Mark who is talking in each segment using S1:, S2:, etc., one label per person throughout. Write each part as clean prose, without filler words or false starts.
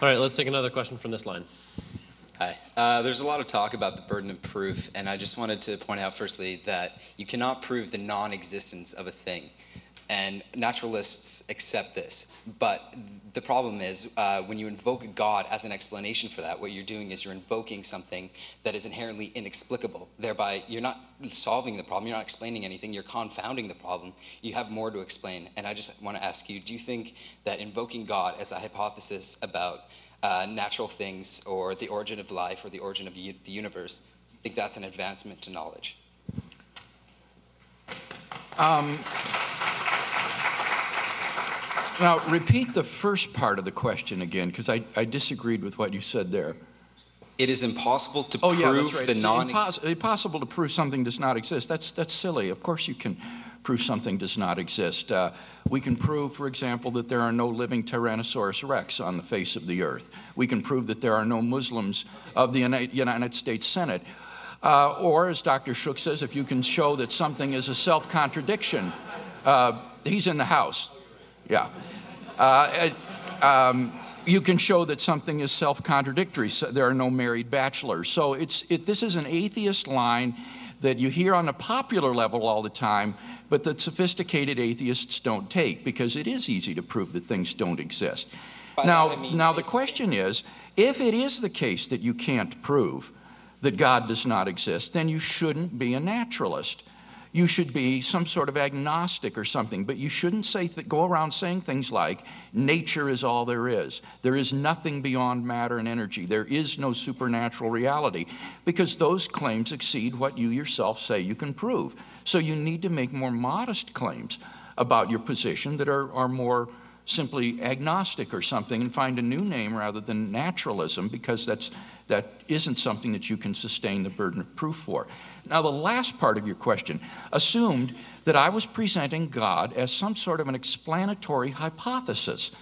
S1: All right, let's take another question from this line.
S2: Hi. There's a lot of talk about the burden of proof, and I just wanted to point out firstly that you cannot prove the non-existence of a thing, and naturalists accept this. But the problem is when you invoke God as an explanation for that, what you're doing is you're invoking something that is inherently inexplicable. Thereby, you're not solving the problem, you're not explaining anything, you're confounding the problem. You have more to explain. And I just want to ask you, do you think that invoking God as a hypothesis about natural things or the origin of life or the origin of the universe, I think that's an advancement to knowledge?
S3: Now, repeat the first part of the question again, because I disagreed with what you said there.
S2: It is impossible to prove
S3: right.
S2: the
S3: It's impossible to prove something does not exist. That's silly. Of course you can prove something does not exist. We can prove, for example, that there are no living Tyrannosaurus rex on the face of the earth. We can prove that there are no Muslims of the United States Senate. Or, as Dr. Shook says, if you can show that something is a self-contradiction, he's in the House. Yeah. You can show that something is self-contradictory. So there are no married bachelors. So this is an atheist line that you hear on a popular level all the time, but that sophisticated atheists don't take, because it is easy to prove that things don't exist. Now the question is, if it is the case that you can't prove that God does not exist, then you shouldn't be a naturalist. You should be some sort of agnostic or something, but you shouldn't go around saying things like, nature is all there is. There is nothing beyond matter and energy. There is no supernatural reality, because those claims exceed what you yourself say you can prove. So you need to make more modest claims about your position that are more simply agnostic or something, and find a new name rather than naturalism, because that isn't something that you can sustain the burden of proof for. Now, the last part of your question assumed that I was presenting God as some sort of an explanatory hypothesis.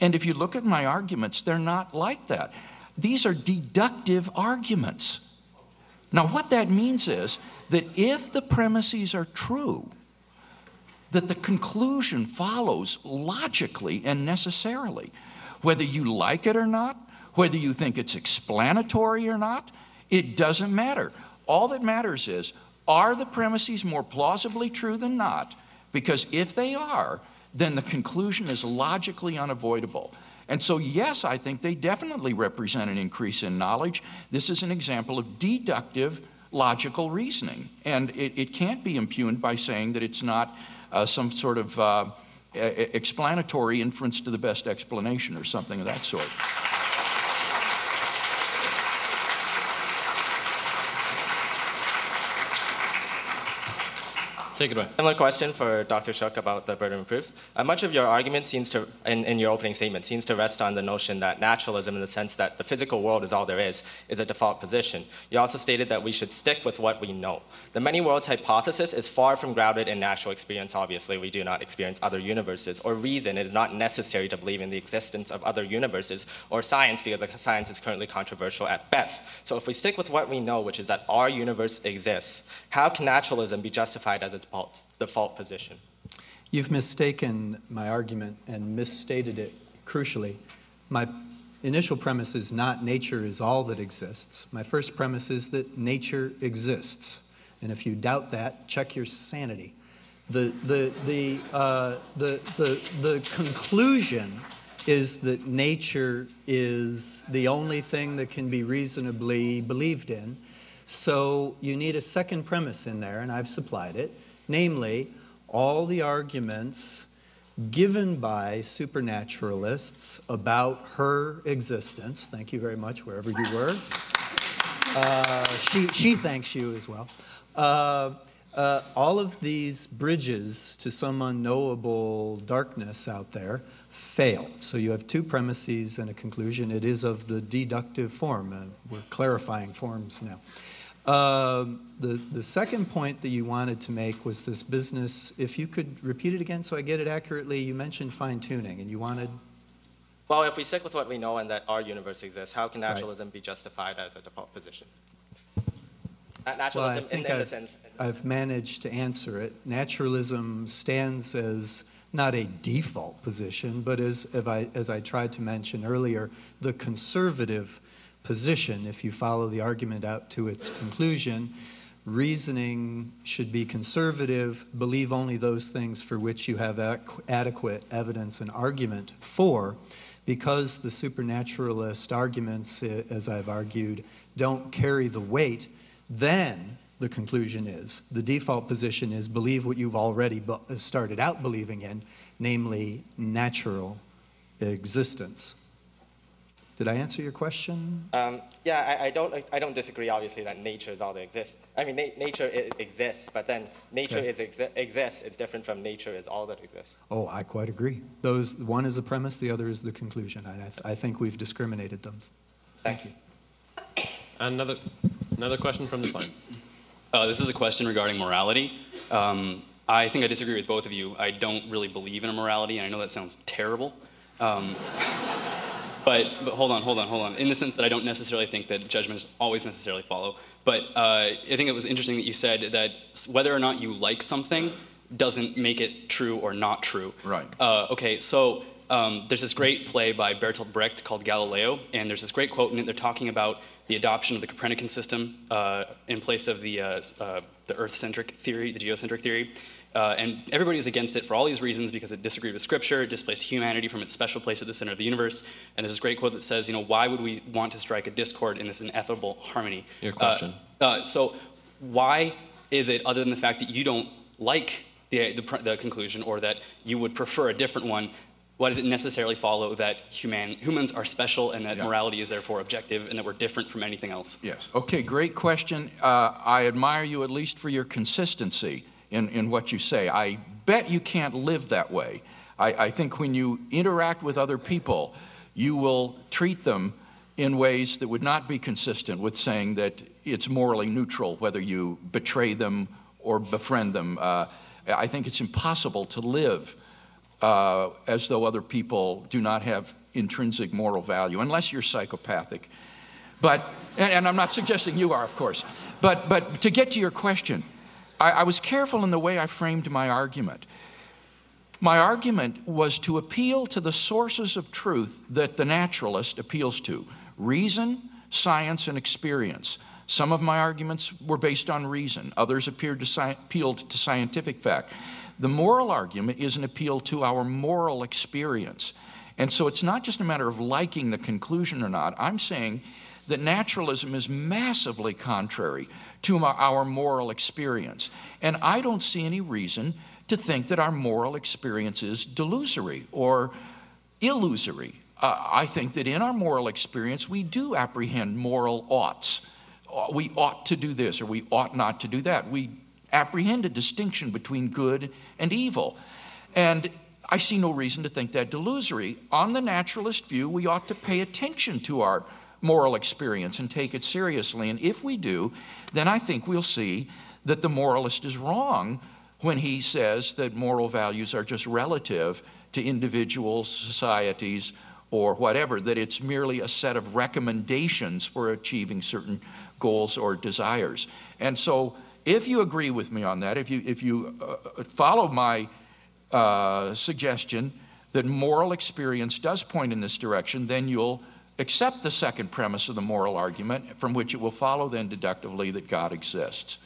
S3: And if you look at my arguments, they're not like that. These are deductive arguments. Now, what that means is that if the premises are true, that the conclusion follows logically and necessarily. Whether you like it or not, whether you think it's explanatory or not, it doesn't matter. All that matters is, are the premises more plausibly true than not? Because if they are, then the conclusion is logically unavoidable. And so, yes, I think they definitely represent an increase in knowledge. This is an example of deductive logical reasoning. And it can't be impugned by saying that it's not some sort of explanatory inference to the best explanation or something of that sort.
S1: Take it away.
S4: Similar question for Dr. Shook about the burden of proof. Much of your argument seems to, in your opening statement, seems to rest on the notion that naturalism, in the sense that the physical world is all there is a default position. You also stated that we should stick with what we know. The many worlds hypothesis is far from grounded in natural experience. Obviously, we do not experience other universes, or reason. It is not necessary to believe in the existence of other universes, or science, because science is currently controversial at best. So if we stick with what we know, which is that our universe exists, how can naturalism be justified as a default position?
S5: You've mistaken my argument and misstated it crucially. My initial premise is not nature is all that exists. My first premise is that nature exists. And if you doubt that, check your sanity. The conclusion is that nature is the only thing that can be reasonably believed in. So you need a second premise in there, and I've supplied it. Namely, all the arguments given by supernaturalists about her existence, thank you very much, wherever you were. She thanks you as well. All of these bridges to some unknowable darkness out there fail. So you have two premises and a conclusion. It is of the deductive form. We're clarifying forms now. The second point that you wanted to make was this business. If you could repeat it again so I get it accurately, you mentioned fine-tuning, and you wanted...
S4: Well, if we stick with what we know and that our universe exists, how can naturalism be justified as a default position? Naturalism,
S5: well, I think I've managed to answer it. Naturalism stands as not a default position, but as I tried to mention earlier, the conservative position. If you follow the argument out to its conclusion, reasoning should be conservative, believe only those things for which you have adequate evidence and argument for, because the supernaturalist arguments, as I've argued, don't carry the weight. Then the conclusion is, the default position is believe what you've already started out believing in, namely natural existence. Did I answer your question?
S4: Yeah, I don't disagree, obviously, that nature is all that exists. I mean, nature exists, but then nature exists is different from nature is all that exists.
S5: Oh, I quite agree. One is the premise, the other is the conclusion. I think we've discriminated them. Thank you.
S1: Another question from this line.
S6: This is a question regarding morality. I think I disagree with both of you. I don't really believe in a morality, and I know that sounds terrible. But hold on. In the sense that I don't necessarily think that judgments always necessarily follow. But I think it was interesting that you said that whether or not you like something doesn't make it true or not true.
S3: Right.
S6: Okay, so there's this great play by Bertolt Brecht called Galileo, and there's this great quote in it. They're talking about the adoption of the Copernican system in place of the Earth-centric theory, the geocentric theory. And everybody is against it for all these reasons because it disagreed with Scripture, it displaced humanity from its special place at the center of the universe. And there's this great quote that says, you know, why would we want to strike a discord in this ineffable harmony?
S1: Your question.
S6: So why is it, other than the fact that you don't like the conclusion or that you would prefer a different one, why does it necessarily follow that humans are special and that morality is therefore objective and that we're different from anything else?
S3: Yes. Okay, great question. I admire you at least for your consistency in what you say. I bet you can't live that way. I think when you interact with other people, you will treat them in ways that would not be consistent with saying that it's morally neutral whether you betray them or befriend them. I think it's impossible to live as though other people do not have intrinsic moral value, unless you're psychopathic. But, and I'm not suggesting you are, of course. But to get to your question, I was careful in the way I framed my argument. My argument was to appeal to the sources of truth that the naturalist appeals to: reason, science, and experience. Some of my arguments were based on reason. Others appealed to scientific fact. The moral argument is an appeal to our moral experience. And so it's not just a matter of liking the conclusion or not. I'm saying that naturalism is massively contrary to our moral experience. And I don't see any reason to think that our moral experience is delusory or illusory. I think that in our moral experience, we do apprehend moral oughts. We ought to do this or we ought not to do that. We apprehend a distinction between good and evil. And I see no reason to think that delusory. On the naturalist view, we ought to pay attention to our moral experience and take it seriously. And if we do, then I think we'll see that the moralist is wrong when he says that moral values are just relative to individuals, societies, or whatever, that it's merely a set of recommendations for achieving certain goals or desires. And so if you agree with me on that, if you follow my suggestion that moral experience does point in this direction, then you'll accept the second premise of the moral argument, from which it will follow then deductively that God exists.